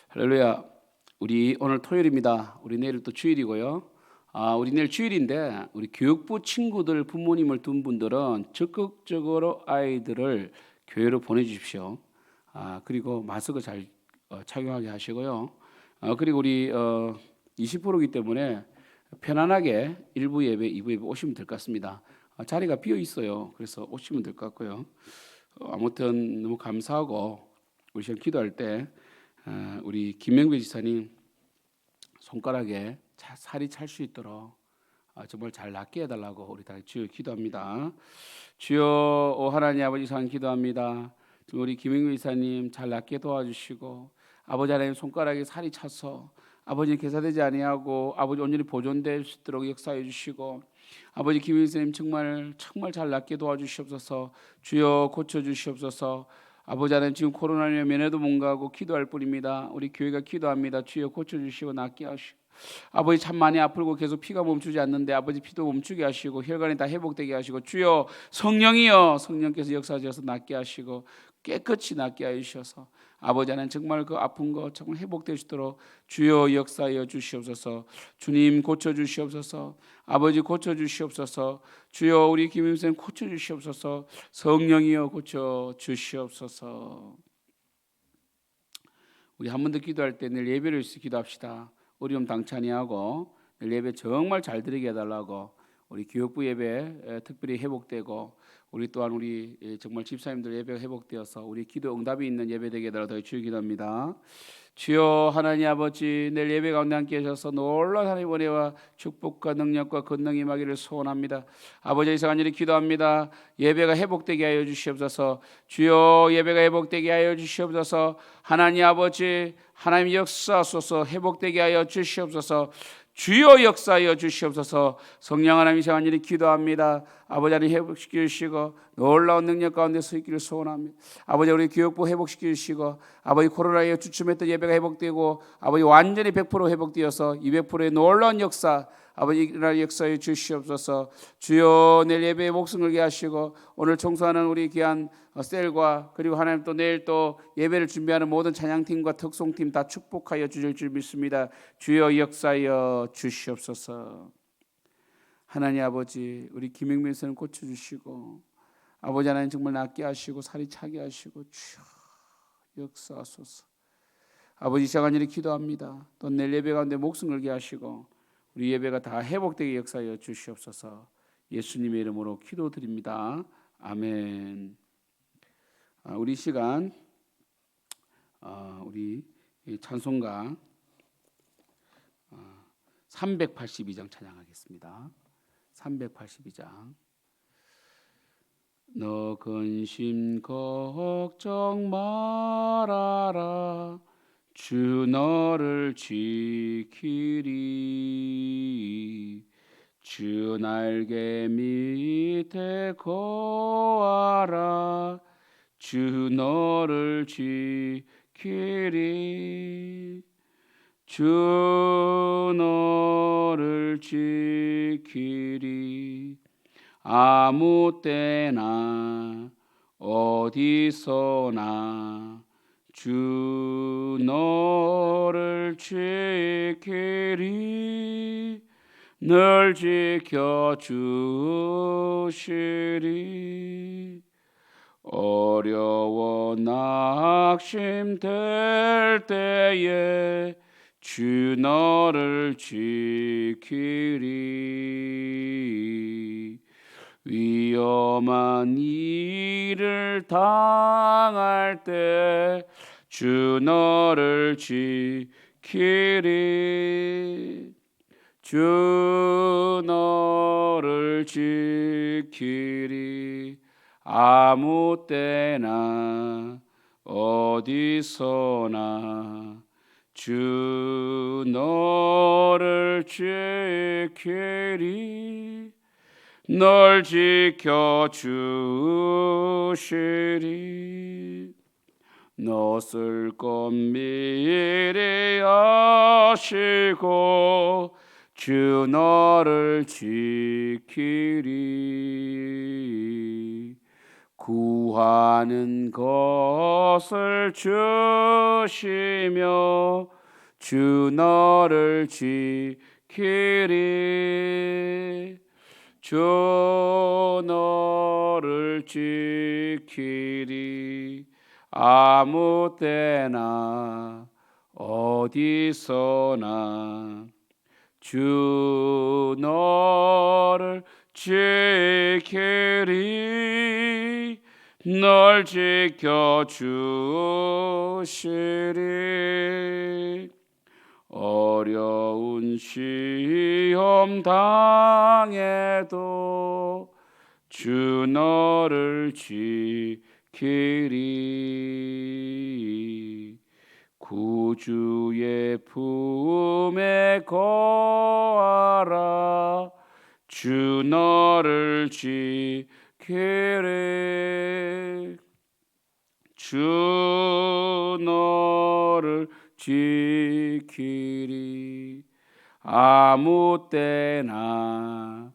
할렐루야. 우리 오늘 토요일입니다. 우리 내일 또 주일이고요. 우리 내일 주일인데 우리 교육부 친구들 부모님을 둔 분들은 적극적으로 아이들을 교회로 보내주십시오. 그리고 마스크 잘 착용하게 하시고요. 그리고 우리 20%이기 때문에 편안하게 1부 예배, 2부 예배 오시면 될 것 같습니다. 자리가 비어 있어요. 그래서 오시면 될 것 같고요. 아무튼 너무 감사하고 우리 시간 기도할 때 우리 김명배 지사님 손가락에 살이 찰 수 있도록 정말 잘 낫게 해달라고 우리 다 주여 기도합니다. 주여 하나님 아버지 상 기도합니다. 우리 김명배 지사님 잘 낫게 도와주시고 아버지 하나님 손가락에 살이 차서 아버지 개사되지 아니하고 아버지 온전히 보존될 수 있도록 역사해 주시고 아버지 김명배 지사님 정말 잘 낫게 도와주시옵소서. 주여 고쳐 주시옵소서. 아버지 하나님 지금 코로나19 면회도 못 가고 기도할 뿐입니다. 우리 교회가 기도합니다. 주여 고쳐주시고 낫게 하시고 아버지 참 많이 아프고 계속 피가 멈추지 않는데 아버지 피도 멈추게 하시고 혈관이 다 회복되게 하시고 주여 성령이여 성령께서 역사하셔서 낫게 하시고 깨끗이 낫게 하셔서 아버지 하나님 정말 그 아픈 거 정말 회복될 수 있도록 주여 역사하여 주시옵소서. 주님 고쳐주시옵소서. 아버지 고쳐주시옵소서. 주여 우리 김임생 고쳐주시옵소서. 성령이여 고쳐주시옵소서. 우리 한 번 더 기도할 때 내일 예배를 위해서 기도합시다. 어려움 당치 아니하고 내일 예배 정말 잘 드리게 해달라고 우리 교육부 예배 특별히 회복되고 우리 또한 우리 정말 집사님들 예배가 회복되어서 우리 기도 응답이 있는 예배 되게 해달라고 주여 기도합니다. 주여 하나님 아버지 내일 예배 가운데 함께 하셔서 놀라운 하나님의 은혜와 축복과 능력과 권능이 임하기를 소원합니다. 아버지 이상 간절히 기도합니다. 예배가 회복되게 하여 주시옵소서. 주여 예배가 회복되게 하여 주시옵소서. 하나님 아버지 하나님 역사하소서. 회복되게 하여 주시옵소서. 주여 역사하여 주시옵소서. 성령 하나님 이상 간절히 기도합니다. 아버지 하나님 회복시켜 주시고 놀라운 능력 가운데 서 있기를 소원합니다. 아버지 우리 교육부 회복시켜 주시고 아버지 코로나에 주춤했던 예배가 회복되고 아버지 완전히 100% 회복되어서 200%의 놀라운 역사 아버지 일어날 역사에 주시옵소서. 주여 내일 예배에 목숨 걸게 하시고 오늘 청소하는 우리 귀한 셀과 그리고 하나님 또 내일 또 예배를 준비하는 모든 찬양팀과 특송팀 다 축복하여 주실 줄 믿습니다. 주여 역사하여 주시옵소서. 하나님 아버지 우리 김영민 선생님 고쳐주시고 아버지 하나님 정말 낫게 하시고 살이 차게 하시고 주여 역사하소서. 아버지 시간 일이 기도합니다. 또 내일 예배 가운데 목숨 걸게 하시고 우리 예배가 다 회복되게 역사하여 주시옵소서. 예수님의 이름으로 기도드립니다. 아멘. 우리 시간 우리 찬송가 382장 찬양하겠습니다. 382장. 너 근심 걱정 말아라 주 너를 지키리 주 날개 밑에 거하라 주 너를 지키리 주 너를 지키리 아무 때나 어디서나 주 너를 지키리 늘 지켜주시리 어려워 낙심될 때에 주 너를 지키리 위험한 일을 당할 때 주 너를 지키리 주 너를 지키리 아무 때나 어디서나 주 너를 지키리 널 지켜주시리 너 쓸 것 미리 아시고 주 너를 지키리 구하는 것을 주시며 주 너를 지키리. 주 너를 지키리. 아무 때나 어디서나 주 너를 지키리. 널 지켜 주시리. 어려운 시험 당해도 주 너를 지키리. 구주의 품에 거하라. 주 너를 지키리. 주 너를 지키리. 아무 때나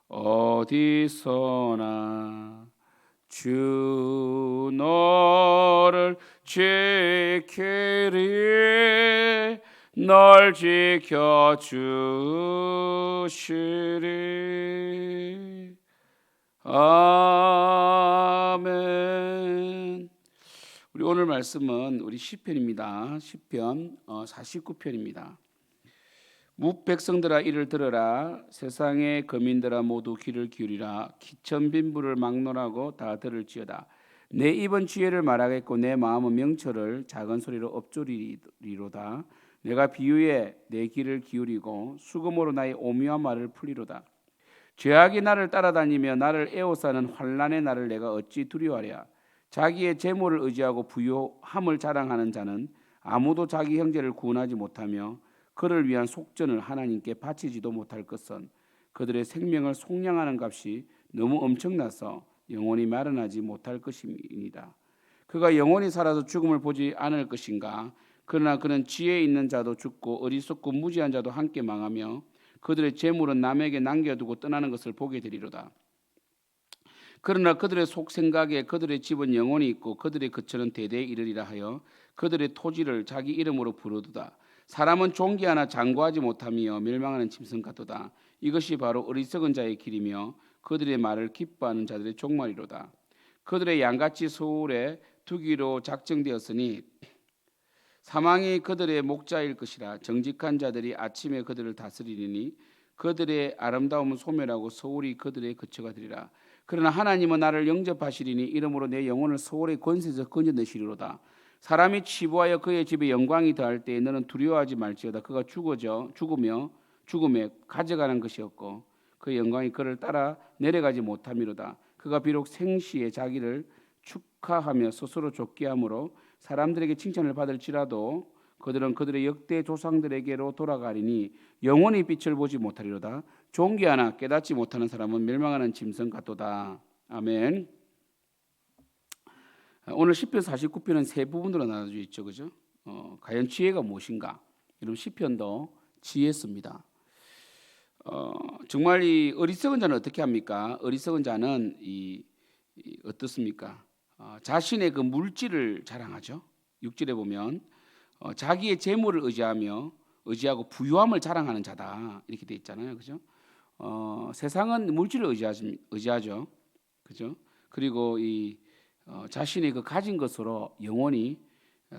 어디서나 주 너를 지키리. 널 지켜 주시리. 아멘. 우리 오늘 말씀은 우리 시편입니다. 시편 49편입니다. 뭇백성들아 이를 들으라. 세상의 거민들아 모두 귀를 기울이라. 기천빈부를 막론하고 다 들을지어다. 내 입은 지혜를 말하겠고 내 마음은 명철을 작은 소리로 엎조리리로다. 내가 비유에 내 귀를 기울이고 수금으로 나의 오묘한 말을 풀리로다. 죄악이 나를 따라다니며 나를 에워싸는 환난의 날을 내가 어찌 두려워하랴. 자기의 재물을 의지하고 부유함을 자랑하는 자는 아무도 자기 형제를 구원하지 못하며 그를 위한 속전을 하나님께 바치지도 못할 것은 그들의 생명을 속량하는 값이 너무 엄청나서 영원히 마련하지 못할 것입니다. 그가 영원히 살아서 죽음을 보지 않을 것인가. 그러나 그는 지혜 있는 자도 죽고 어리석고 무지한 자도 함께 망하며 그들의 재물은 남에게 남겨두고 떠나는 것을 보게 되리로다. 그러나 그들의 속생각에 그들의 집은 영원히 있고 그들의 거처는 대대에 이르리라 하여 그들의 토지를 자기 이름으로 부르도다. 사람은 존귀하나 장구하지 못하며 멸망하는 짐승 같도다. 이것이 바로 어리석은 자의 길이며 그들의 말을 기뻐하는 자들의 종말이로다. 그들의 양같이 서울에 두기로 작정되었으니 사망이 그들의 목자일 것이라. 정직한 자들이 아침에 그들을 다스리니 그들의 아름다움은 소멸하고 서울이 그들의 거처가 되리라. 그러나 하나님은 나를 영접하시리니 이러므로 내 영혼을 서울의 권세에서 건져내시리로다. 사람이 치부하여 그의 집에 영광이 더할 때에 너는 두려워하지 말지어다. 그가 죽음에 가져가는 것이 없고 그의 영광이 그를 따라 내려가지 못함이로다. 그가 비록 생시에 자기를 축하하며 스스로 좁게 함으로 사람들에게 칭찬을 받을지라도 그들은 그들의 역대 조상들에게로 돌아가리니 영원히 빛을 보지 못하리로다. 존귀하나 깨닫지 못하는 사람은 멸망하는 짐승 같도다. 아멘. 오늘 시편 49편은 세 부분으로 나눠져 있죠, 그죠? 과연 지혜가 무엇인가? 이런 시편도 지혜습니다. 정말 이 어리석은 자는 어떻게 합니까? 어리석은 자는 어떻습니까? 자신의 그 물질을 자랑하죠. 6절에 보면 자기의 재물을 의지하고 부유함을 자랑하는 자다 이렇게 돼 있잖아요, 그죠? 세상은 물질을 의지하죠, 그죠? 그리고 자신의 그 가진 것으로 영원히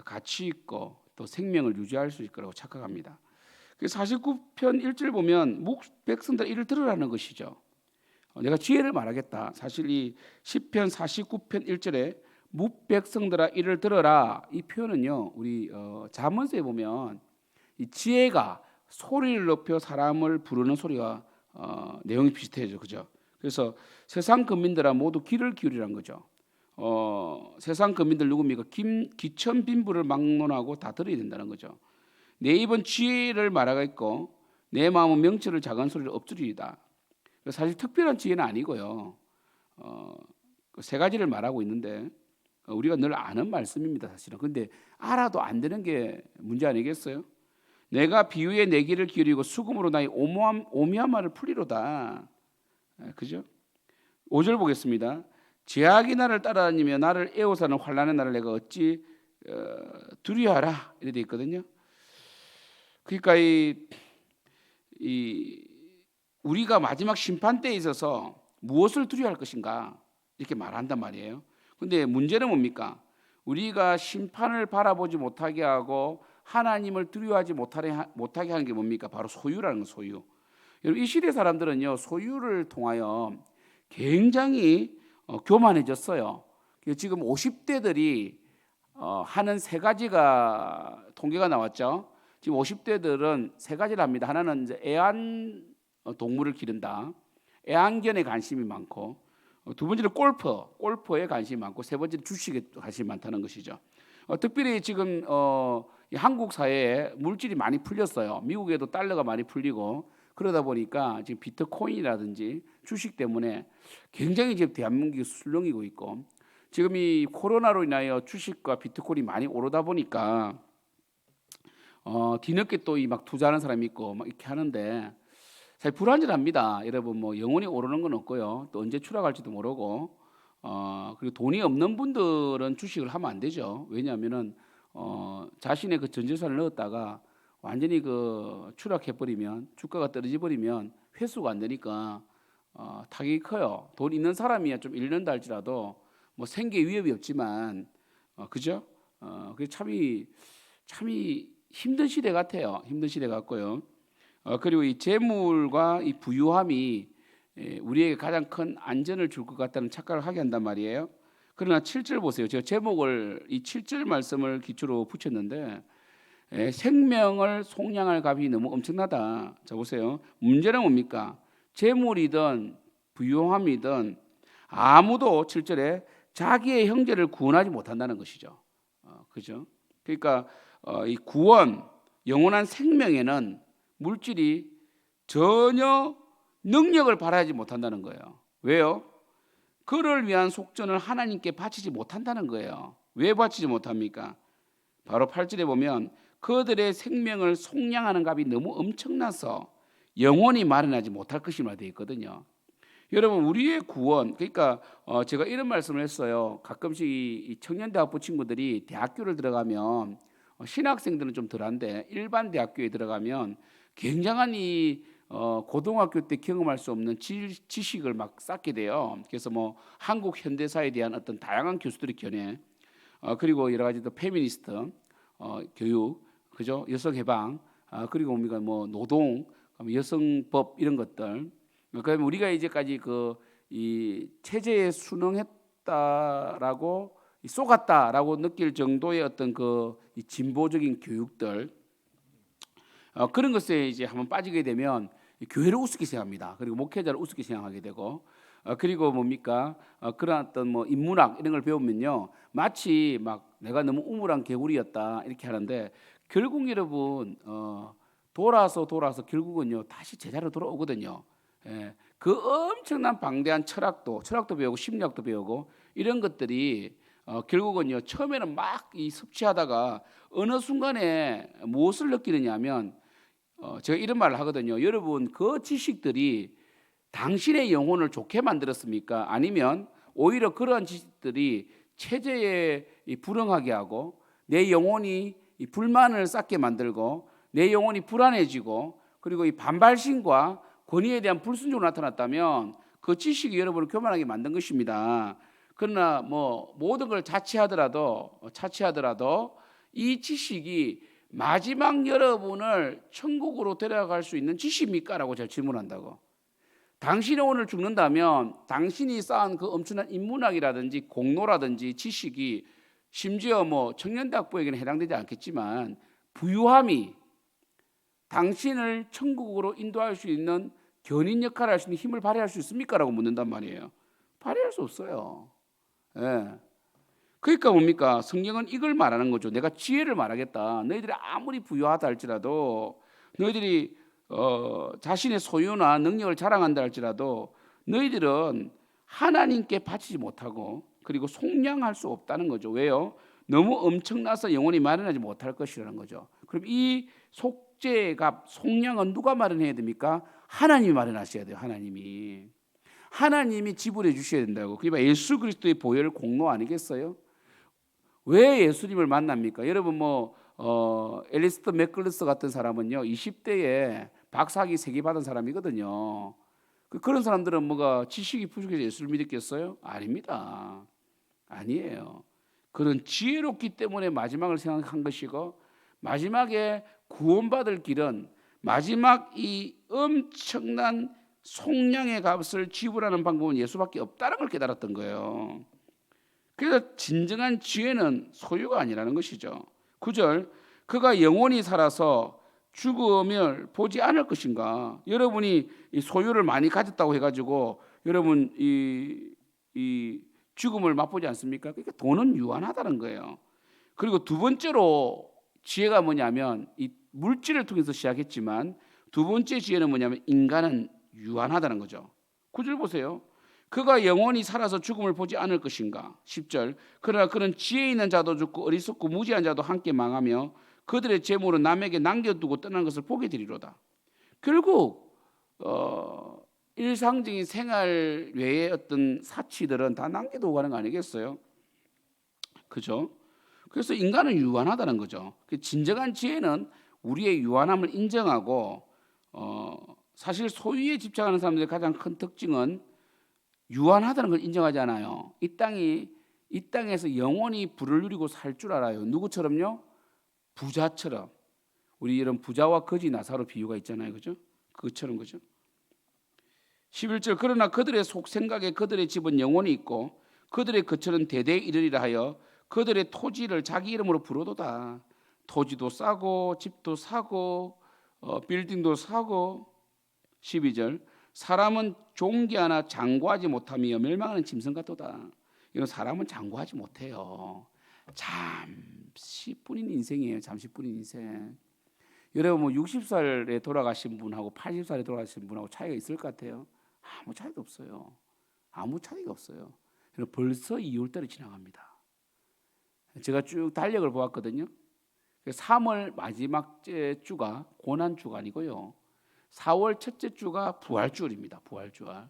가치 있고 또 생명을 유지할 수 있을 거라고 착각합니다. 49편 1절 보면 백성들 이를 들으라는 것이죠. 내가 지혜를 말하겠다. 사실 이 시편 49편 1절에 뭇백성들아 이를 들어라 이 표현은요 우리 잠언서에 보면 이 지혜가 소리를 높여 사람을 부르는 소리가 내용이 비슷해져, 그죠? 그래서 세상 거민들아 모두 귀를 기울이란 거죠. 세상 거민들 누굽니까? 기천 빈부를 막론하고 다 들어야 된다는 거죠. 내 입은 지혜를 말하겠고 내 마음은 명철을 작은 소리를 엎드리이다. 사실 특별한 지혜는 아니고요. 세 가지를 말하고 있는데 우리가 늘 아는 말씀입니다, 사실은. 근데 알아도 안 되는 게 문제 아니겠어요? 내가 비유에 내 귀를 기울이고 수금으로 나의 오묘한 말을 풀리로다. 그죠? 5절 보겠습니다. 제약이 나를 따라다니며 나를 애워사는 환난의 날을 내가 어찌 두려워하라 이렇게 돼 있거든요. 그러니까 우리가 마지막 심판 때에 있어서 무엇을 두려워할 것인가 이렇게 말한단 말이에요. 근데 문제는 뭡니까? 우리가 심판을 바라보지 못하게 하고 하나님을 두려워하지 못하게 하는 게 뭡니까? 바로 소유라는 거, 소유. 여러분, 이 시대 사람들은요, 소유를 통하여 굉장히 교만해졌어요. 지금 50대들이 하는 세 가지가 통계가 나왔죠. 지금 50대들은 세 가지를 합니다. 하나는 이제 애완 동물을 기른다. 애완견에 관심이 많고, 두 번째는 골프에 관심이 많고, 세 번째는 주식에 관심이 많다는 것이죠. 특별히 지금 한국 사회에 물질이 많이 풀렸어요. 미국에도 달러가 많이 풀리고 그러다 보니까 지금 비트코인이라든지 주식 때문에 굉장히 지금 대한민국이 술렁이고 있고, 지금 이 코로나로 인하여 주식과 비트코인이 많이 오르다 보니까 뒤늦게 또 막 투자하는 사람이 있고 막 이렇게 하는데 사실 불안전합니다. 여러분, 뭐 영원히 오르는 건 없고요. 또 언제 추락할지도 모르고, 그리고 돈이 없는 분들은 주식을 하면 안 되죠. 왜냐하면은 자신의 그 전 재산을 넣었다가 완전히 그 추락해 버리면, 주가가 떨어져 버리면 회수가 안 되니까 타격이 커요. 돈 있는 사람이야 좀 잃는다 할지라도 뭐 생계 위협이 없지만, 그죠? 그 참이 힘든 시대 같아요. 힘든 시대 같고요. 그리고 이 재물과 이 부유함이 우리에게 가장 큰 안전을 줄 것 같다는 착각을 하게 한단 말이에요. 그러나 7절 보세요. 제가 제목을 이 7절 말씀을 기초로 붙였는데, 생명을 속량할 값이 너무 엄청나다. 자 보세요. 문제는 뭡니까? 재물이든 부유함이든 아무도 7절에 자기의 형제를 구원하지 못한다는 것이죠. 그죠? 그러니까 이 구원, 영원한 생명에는 물질이 전혀 능력을 발휘하지 못한다는 거예요. 왜요? 그를 위한 속전을 하나님께 바치지 못한다는 거예요. 왜 바치지 못합니까? 바로 8절에 보면 그들의 생명을 속량하는 값이 너무 엄청나서 영원히 마련하지 못할 것이라 되어 있거든요. 여러분, 우리의 구원, 그러니까 제가 이런 말씀을 했어요. 가끔씩 이 청년대학부 친구들이 대학교를 들어가면, 신학생들은 좀 덜한데 일반 대학교에 들어가면 굉장한 이 고등학교 때 경험할 수 없는 지식을 막 쌓게 돼요. 그래서 뭐 한국 현대사에 대한 어떤 다양한 교수들의 견해, 그리고 여러 가지 또 페미니스트 교육, 그죠? 여성 해방, 그리고 뭡니까 뭐 노동, 여성법 이런 것들. 그러면 우리가 이제까지 이 체제에 순응했다라고 쏘갔다라고 느낄 정도의 어떤 이 진보적인 교육들, 그런 것에 이제 한번 빠지게 되면 교회를 우습게 생각합니다. 그리고 목회자를 우습게 생각하게 되고, 그리고 뭡니까 그런 어떤 뭐 인문학 이런 걸 배우면요 마치 막 내가 너무 우물한 개구리였다 이렇게 하는데, 결국 여러분 돌아서 결국은요 다시 제자로 돌아오거든요. 그 엄청난 방대한 철학도 배우고 심리학도 배우고 이런 것들이 결국은요 처음에는 막 이 섭취하다가 어느 순간에 무엇을 느끼느냐면, 제가 이런 말을 하거든요. 여러분, 그 지식들이 당신의 영혼을 좋게 만들었습니까? 아니면 오히려 그러한 지식들이 체제에 불응하게 하고 내 영혼이 이 불만을 쌓게 만들고 내 영혼이 불안해지고, 그리고 이 반발심과 권위에 대한 불순종으로 나타났다면 그 지식이 여러분을 교만하게 만든 것입니다. 그러나 뭐 모든 걸 차치하더라도 이 지식이 마지막 여러분을 천국으로 데려갈 수 있는 지식입니까? 라고 제가 질문한다고. 당신이 오늘 죽는다면 당신이 쌓은 그 엄청난 인문학이라든지 공로라든지 지식이, 심지어 뭐 청년대학부에게는 해당되지 않겠지만 부유함이 당신을 천국으로 인도할 수 있는 견인 역할을 할 수 있는 힘을 발휘할 수 있습니까? 라고 묻는단 말이에요. 발휘할 수 없어요. 그러니까 뭡니까? 성경은 이걸 말하는 거죠. 내가 지혜를 말하겠다. 너희들이 아무리 부유하다 할지라도, 너희들이 자신의 소유나 능력을 자랑한다 할지라도 너희들은 하나님께 바치지 못하고 그리고 속량할 수 없다는 거죠. 왜요? 너무 엄청나서 영원히 마련하지 못할 것이라는 거죠. 그럼 이 속죄값, 속량은 누가 마련해야 됩니까? 하나님이 마련하셔야 돼요. 하나님이 하나님이 지불해 주셔야 된다고. 그러니까 예수 그리스도의 보혈 공로 아니겠어요? 왜 예수님을 만납니까? 여러분 엘리스터 맥글러스 같은 사람은요 20대에 박사학위 3개 받은 사람이거든요. 그런 사람들은 뭐가 지식이 부족해서 예수를 믿었겠어요? 아닙니다. 아니에요. 그런 지혜롭기 때문에 마지막을 생각한 것이고, 마지막에 구원받을 길은 마지막 이 엄청난 속량의 값을 지불하는 방법은 예수밖에 없다는 걸 깨달았던 거예요. 그래서 진정한 지혜는 소유가 아니라는 것이죠. 9절, 그가 영원히 살아서 죽음을 보지 않을 것인가. 여러분이 이 소유를 많이 가졌다고 해가지고 여러분 이 죽음을 맛보지 않습니까? 그러니까 돈은 유한하다는 거예요. 그리고 두 번째로 지혜가 뭐냐면, 이 물질을 통해서 시작했지만 두 번째 지혜는 뭐냐면 인간은 유한하다는 거죠. 9절 보세요. 그가 영원히 살아서 죽음을 보지 않을 것인가. 10절, 그러나 그는 지혜 있는 자도 죽고 어리석고 무지한 자도 함께 망하며 그들의 재물은 남에게 남겨두고 떠나는 것을 보게 되리로다. 결국 일상적인 생활 외의 어떤 사치들은 다 남겨두고 가는 거 아니겠어요? 그죠? 그래서 인간은 유한하다는 거죠. 진정한 지혜는 우리의 유한함을 인정하고, 사실 소유에 집착하는 사람들의 가장 큰 특징은 유한하다는 걸 인정하지 않아요. 이 땅에서 영원히 부를 누리고 살 줄 알아요. 누구처럼요? 부자처럼. 우리 이런 부자와 거지 나사로 비유가 있잖아요. 그죠? 그것처럼. 그죠? 11절, 그러나 그들의 속생각에 그들의 집은 영원히 있고 그들의 거처는 대대에 이르리라 하여 그들의 토지를 자기 이름으로 부르도다. 토지도 싸고 집도 사고 빌딩도 사고. 12절, 사람은 존귀하나 장구하지 못하며 멸망하는 짐승 같도다. 이런 사람은 장구하지 못해요. 잠시뿐인 인생이에요. 잠시뿐인 인생. 여러분 60살에 돌아가신 분하고 80살에 돌아가신 분하고 차이가 있을 것 같아요? 아무 차이도 없어요. 아무 차이가 없어요. 벌써 2월달이 지나갑니다. 제가 쭉 달력을 보았거든요. 3월 마지막 주가 고난주가 아니고요. 4월 첫째 주가 부활주일입니다. 부활절.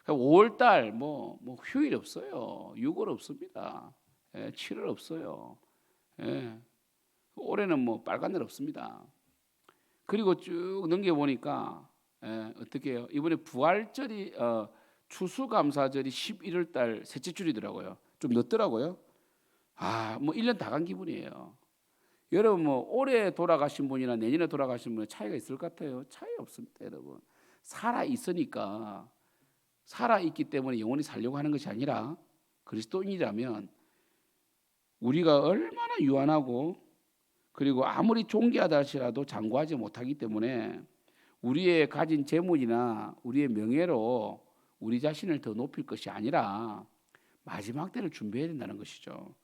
5월달 뭐 휴일 없어요. 6월 없습니다. 7월 없어요. 올해는 뭐 빨간 날 없습니다. 그리고 쭉 넘겨 보니까 어떻게 해요? 이번에 부활절이 추수감사절이 11월 달 셋째 주이더라고요. 좀 늦더라고요. 뭐 1년 다 간 기분이에요. 여러분 올해 돌아가신 분이나 내년에 돌아가신 분의 차이가 있을 것 같아요? 차이 없습니다, 여러분. 살아 있으니까, 살아 있기 때문에 영원히 살려고 하는 것이 아니라, 그리스도인이라면 우리가 얼마나 유한하고 그리고 아무리 존귀하다 할지라도 장구하지 못하기 때문에 우리의 가진 재물이나 우리의 명예로 우리 자신을 더 높일 것이 아니라 마지막 때를 준비해야 된다는 것이죠.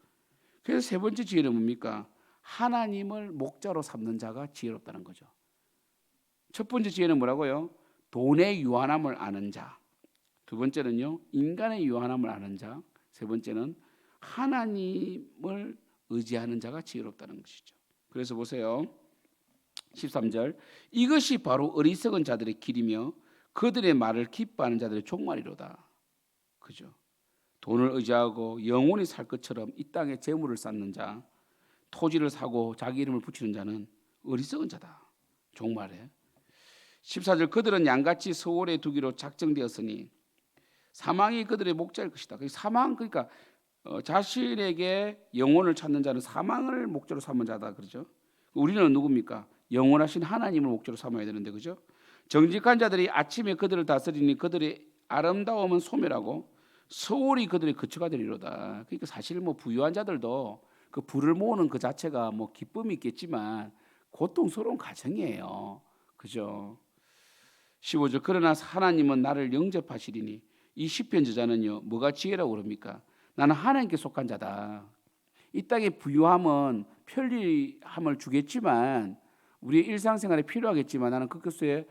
그래서 세 번째 지혜는 뭡니까? 하나님을 목자로 삼는 자가 지혜롭다는 거죠. 첫 번째 지혜는 뭐라고요? 돈의 유한함을 아는 자. 두 번째는요, 인간의 유한함을 아는 자. 세 번째는 하나님을 의지하는 자가 지혜롭다는 것이죠. 그래서 보세요. 13절, 이것이 바로 어리석은 자들의 길이며 그들의 말을 기뻐하는 자들의 종말이로다. 그죠? 돈을 의지하고 영원히 살 것처럼 이 땅에 재물을 쌓는 자, 토지를 사고 자기 이름을 붙이는 자는 어리석은 자다. 종말에. 14절, 그들은 양같이 서울에 두기로 작정되었으니 사망이 그들의 목자일 것이다. 사망, 그러니까 자신에게 영혼을 찾는 자는 사망을 목자로 삼은 자다. 그렇죠? 우리는 누굽니까? 영원하신 하나님을 목자로 삼아야 되는데, 그죠? 정직한 자들이 아침에 그들을 다스리니 그들의 아름다움은 소멸하고 서울이 그들의 거처가 되리로다. 그러니까 사실 부유한 자들도 그 부를 모으는 그 자체가 기쁨이 있겠지만 고통스러운 과정이에요. 그죠? 15절, 그러나 하나님은 나를 영접하시리니. 이 시편 저자는요, 뭐가 지혜라고 그럽니까? 나는 하나님께 속한 자다. 이 땅의 부유함은 편리함을 주겠지만 우리의 일상생활에 필요하겠지만 나는 그 것에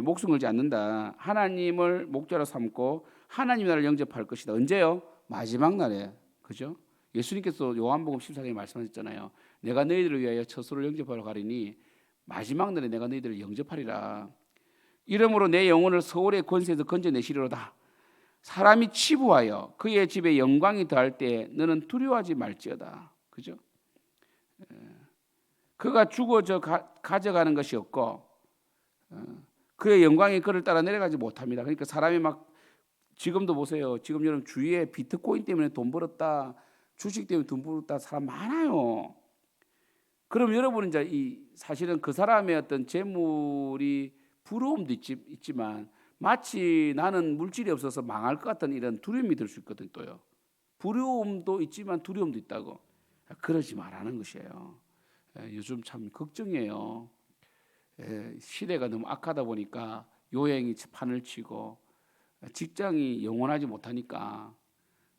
목숨 걸지 않는다. 하나님을 목자로 삼고 하나님이 나를 영접할 것이다. 언제요? 마지막 날에. 그죠? 예수님께서 요한복음 14장에 말씀하셨잖아요. 내가 너희들을 위하여 처소를 영접하러 가리니 마지막 날에 내가 너희들을 영접하리라. 이러므로 내 영혼을 서울의 권세에서 건져내시리로다. 사람이 치부하여 그의 집에 영광이 더할 때 너는 두려워하지 말지어다. 그죠? 그가 죽어져 가져가는 것이 없고 그의 영광이 그를 따라 내려가지 못합니다. 그러니까 사람이 막 지금도 보세요. 지금 여러분 주위에 비트코인 때문에 돈 벌었다, 주식 때문에 돈 벌었다 사람 많아요. 그럼 여러분은 이제 이 사실은 그 사람의 어떤 재물이 부러움도 있지만 마치 나는 물질이 없어서 망할 것 같은 이런 두려움이 들 수 있거든. 또요. 부러움도 있지만 두려움도 있다고. 그러지 말라는 것이에요. 요즘 참 걱정이에요. 시대가 너무 악하다 보니까 요행이 판을 치고 직장이 영원하지 못하니까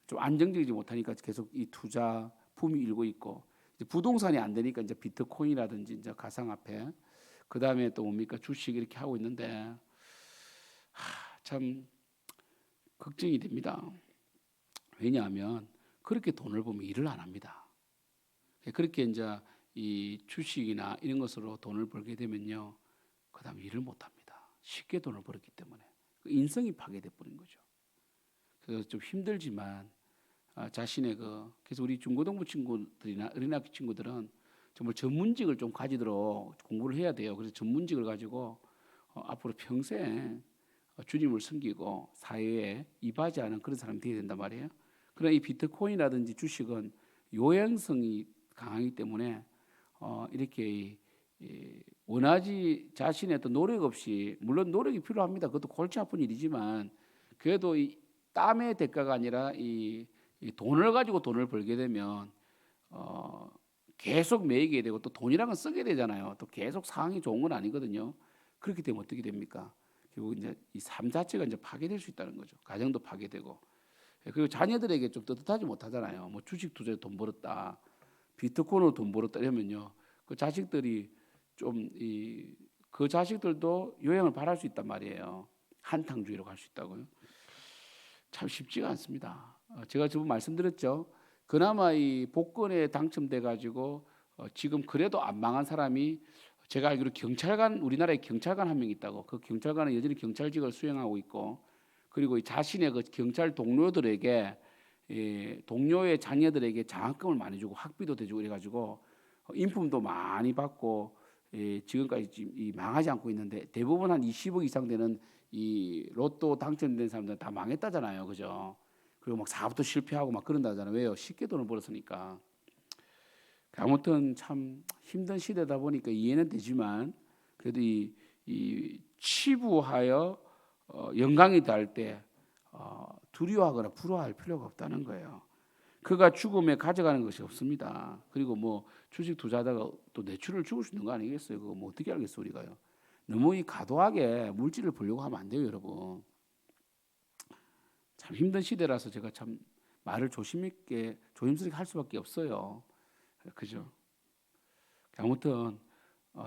좀 안정적이지 못하니까 계속 이 투자 붐이 일고 있고 이제 부동산이 안 되니까 이제 비트코인이라든지 이제 가상화폐 그 다음에 또 뭡니까 주식 이렇게 하고 있는데 참 걱정이 됩니다. 왜냐하면 그렇게 돈을 벌면 일을 안 합니다. 그렇게 이제 이 주식이나 이런 것으로 돈을 벌게 되면요, 그다음 일을 못 합니다. 쉽게 돈을 벌었기 때문에 인성이 파괴돼 버린 거죠. 그래서 좀 힘들지만 자신의 그래서 우리 중고등부 친구들이나 어린학교 친구들은 정말 전문직을 좀 가지도록 공부를 해야 돼요. 그래서 전문직을 가지고 앞으로 평생 주님을 섬기고 사회에 이바지하는 그런 사람이 되어야 된단 말이에요. 그러나 이 비트코인이라든지 주식은 요행성이 강하기 때문에 이렇게 원하지 자신의 어떤 노력 없이 물론 노력이 필요합니다. 그것도 골치 아픈 일이지만 그래도 이 땀의 대가가 아니라 이 돈을 가지고 돈을 벌게 되면 계속 매이게 되고 또 돈이란 건 쓰게 되잖아요. 또 계속 상황이 좋은 건 아니거든요. 그렇기 때문에 어떻게 됩니까? 결국 이제 이 삶 자체가 이제 파괴될 수 있다는 거죠. 가정도 파괴되고 그리고 자녀들에게 좀 떳떳하지 못하잖아요. 뭐 주식 투자에 돈 벌었다, 비트코인으로 돈 벌었다 이러면요, 그 자식들이 좀 그 자식들도 요양을 바랄 수 있단 말이에요. 한탕주의로 갈 수 있다고요. 참 쉽지가 않습니다. 제가 저번 말씀드렸죠. 그나마 이 복권에 당첨돼 가지고 지금 그래도 안 망한 사람이 제가 알기로 경찰관 우리나라에 경찰관 한 명 있다고. 그 경찰관은 여전히 경찰직을 수행하고 있고 그리고 자신의 그 경찰 동료들에게 동료의 자녀들에게 장학금을 많이 주고 학비도 대주고 이래가지고 인품도 많이 받고 지금까지 망하지 않고 있는데 대부분 한 20억 이상 되는 이 로또 당첨된 사람들은 다 망했다잖아요, 그죠? 그리고 막 사업도 실패하고 막 그런다잖아요. 왜요? 쉽게 돈을 벌었으니까. 아무튼 참 힘든 시대다 보니까 이해는 되지만 그래도 이 치부하여 영광이 닿을 때 두려워하거나 부러워할 필요가 없다는 거예요. 그가 죽음에 가져가는 것이 없습니다. 그리고 뭐 주식 투자하다가 또 뇌출을 죽을 수 있는 거 아니겠어요? 그거 뭐 어떻게 알겠어 우리가요? 너무 이 과도하게 물질을 보려고 하면 안 돼요, 여러분. 참 힘든 시대라서 제가 참 말을 조심스럽게 할 수밖에 없어요. 그죠? 아무튼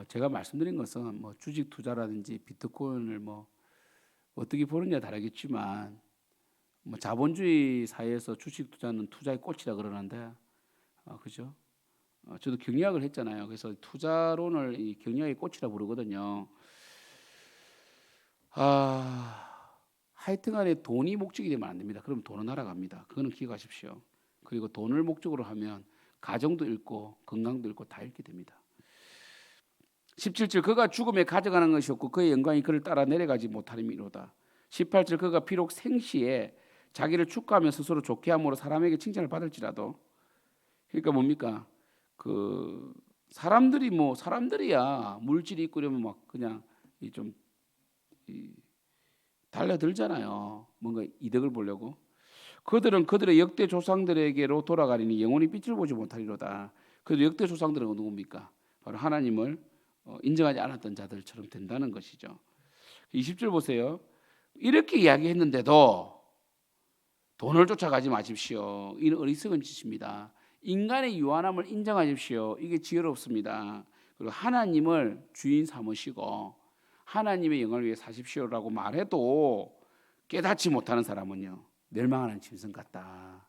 제가 말씀드린 것은 뭐 주식 투자라든지 비트코인을 뭐 어떻게 보느냐 다르겠지만 뭐 자본주의 사회에서 주식 투자는 투자의 꽃이라 그러는데 그죠? 저도 경리학을 했잖아요. 그래서 투자론을 이 경리학의 꽃이라 부르거든요. 하여튼간에 돈이 목적이 되면 안 됩니다. 그럼 돈은 날아갑니다. 그거는 기억하십시오. 그리고 돈을 목적으로 하면 가정도 잃고 건강도 잃고 다 잃게 됩니다. 17절 그가 죽음에 가져가는 것이 없고 그의 영광이 그를 따라 내려가지 못하리미로다. 18절 그가 비록 생시에 자기를 축하하며 스스로 좋게 함으로 사람에게 칭찬을 받을지라도 그러니까 뭡니까? 그 사람들이야 물질이 있고 이러면 막 그냥 좀 달려들잖아요. 뭔가 이득을 보려고. 그들은 그들의 역대 조상들에게로 돌아가리니 영원히 빛을 보지 못하리로다. 그래도 역대 조상들은 누굽니까? 바로 하나님을 인정하지 않았던 자들처럼 된다는 것이죠. 20절 보세요. 이렇게 이야기했는데도 돈을 쫓아가지 마십시오. 이는 어리석은 짓입니다. 인간의 유한함을 인정하십시오. 이게 지혜롭습니다. 그리고 하나님을 주인 삼으시고 하나님의 영광을 위해 사십시오라고 말해도 깨닫지 못하는 사람은요 멸망하는 짐승 같다.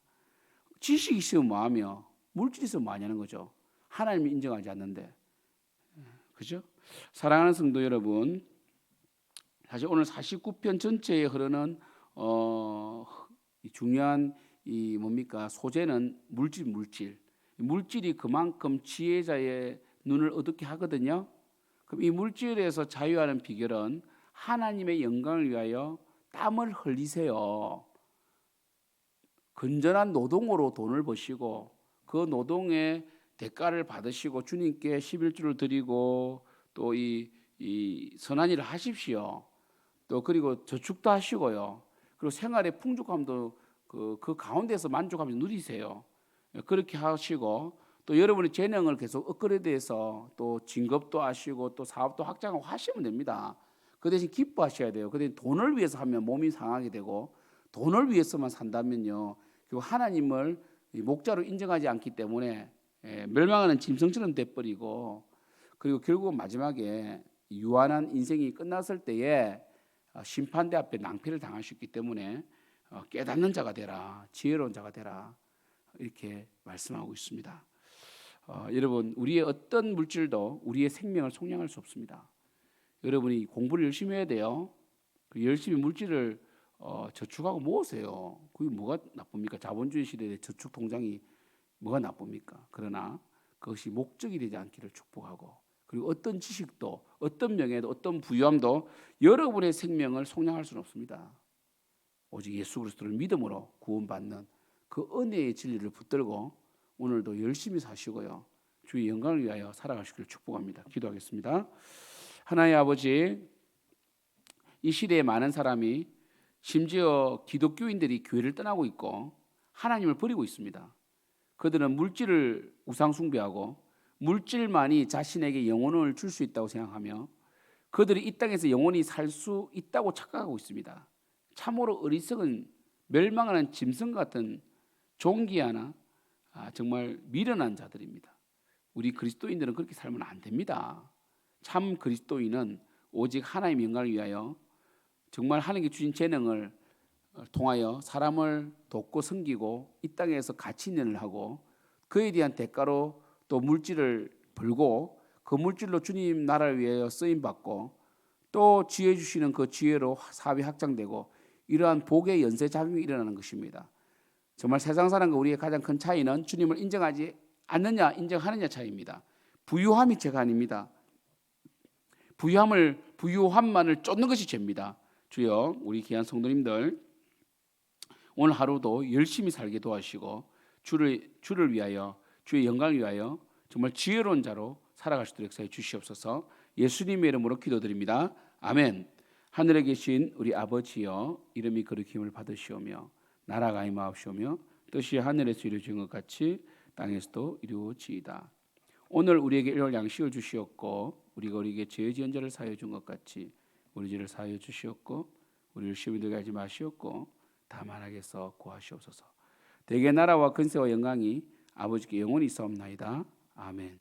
지식이 있으면 뭐하며 물질이 있으면 뭐하냐는 거죠. 하나님을 인정하지 않는데. 그죠? 사랑하는 성도 여러분, 사실 오늘 49편 전체에 흐르는 이 중요한 이 뭡니까 소재는 물질이 그만큼 지혜자의 눈을 어둡게 하거든요. 그럼 이 물질에서 자유하는 비결은 하나님의 영광을 위하여 땀을 흘리세요. 건전한 노동으로 돈을 버시고 그 노동의 대가를 받으시고 주님께 11조를 드리고 또 이 선한 일을 하십시오. 또 그리고 저축도 하시고요. 그리고 생활의 풍족함도 그 가운데서 만족하면서 누리세요. 그렇게 하시고 또 여러분의 재능을 계속 업그레이드해서 또 진급도 하시고 또 사업도 확장하고 하시면 됩니다. 그 대신 기뻐하셔야 돼요. 그 대신 돈을 위해서 하면 몸이 상하게 되고 돈을 위해서만 산다면요. 결국 하나님을 목자로 인정하지 않기 때문에 멸망하는 짐승처럼 돼버리고 그리고 결국 마지막에 유한한 인생이 끝났을 때에 심판대 앞에 낭패를 당할 수 있기 때문에 깨닫는 자가 되라, 지혜로운 자가 되라 이렇게 말씀하고 있습니다. 여러분 우리의 어떤 물질도 우리의 생명을 속량할 수 없습니다. 여러분이 공부를 열심히 해야 돼요. 열심히 물질을 저축하고 모으세요. 그게 뭐가 나쁩니까? 자본주의 시대의 저축 통장이 뭐가 나쁩니까? 그러나 그것이 목적이 되지 않기를 축복하고 그리고 어떤 지식도 어떤 명예도 어떤 부유함도 여러분의 생명을 속량할 수는 없습니다. 오직 예수 그리스도를 믿음으로 구원받는 그 은혜의 진리를 붙들고 오늘도 열심히 사시고요. 주의 영광을 위하여 살아가시기를 축복합니다. 기도하겠습니다. 하나님 아버지, 이 시대에 많은 사람이 심지어 기독교인들이 교회를 떠나고 있고 하나님을 버리고 있습니다. 그들은 물질을 우상 숭배하고 물질만이 자신에게 영혼을 줄 수 있다고 생각하며 그들이 이 땅에서 영원히 살 수 있다고 착각하고 있습니다. 참으로 어리석은 멸망하는 짐승 같은 종기하나 정말 미련한 자들입니다. 우리 그리스도인들은 그렇게 살면 안 됩니다. 참 그리스도인은 오직 하나님의 영광을 위하여 정말 하나님께 주신 재능을 통하여 사람을 돕고 섬기고 이 땅에서 가치 있는 일을 하고 그에 대한 대가로 또 물질을 벌고 그 물질로 주님 나라를 위하여 쓰임 받고 또 지혜 주시는 그 지혜로 사업이 확장되고 이러한 복의 연쇄 작용이 일어나는 것입니다. 정말 세상 사람과 우리의 가장 큰 차이는 주님을 인정하지 않느냐 인정하느냐 차이입니다. 부유함이 죄가 아닙니다. 부유함만을 쫓는 것이 죄입니다. 주여 우리 귀한 성도님들 오늘 하루도 열심히 살게 도와주시고 주를 위하여 주의 영광을 위하여 정말 지혜로운 자로 살아갈 수 있도록 역사해 주시옵소서. 예수님의 이름으로 기도드립니다. 아멘. 하늘에 계신 우리 아버지여 이름이 거룩히 힘을 받으시오며 나라가 임하옵시오며 뜻이 하늘에서 이루어진 것 같이 땅에서도 이루어지이다. 오늘 우리에게 일용할 양식을 주시옵고 우리가 우리에게 죄 지은 자를 사하여 준 것 같이 우리 죄를 사하여 주시옵고 우리를 시험에 들게 하지 마시옵고 다만 악에서 구하시옵소서. 대개 나라와 근세와 영광이 아버지께 영원히 있사옵나이다. 아멘.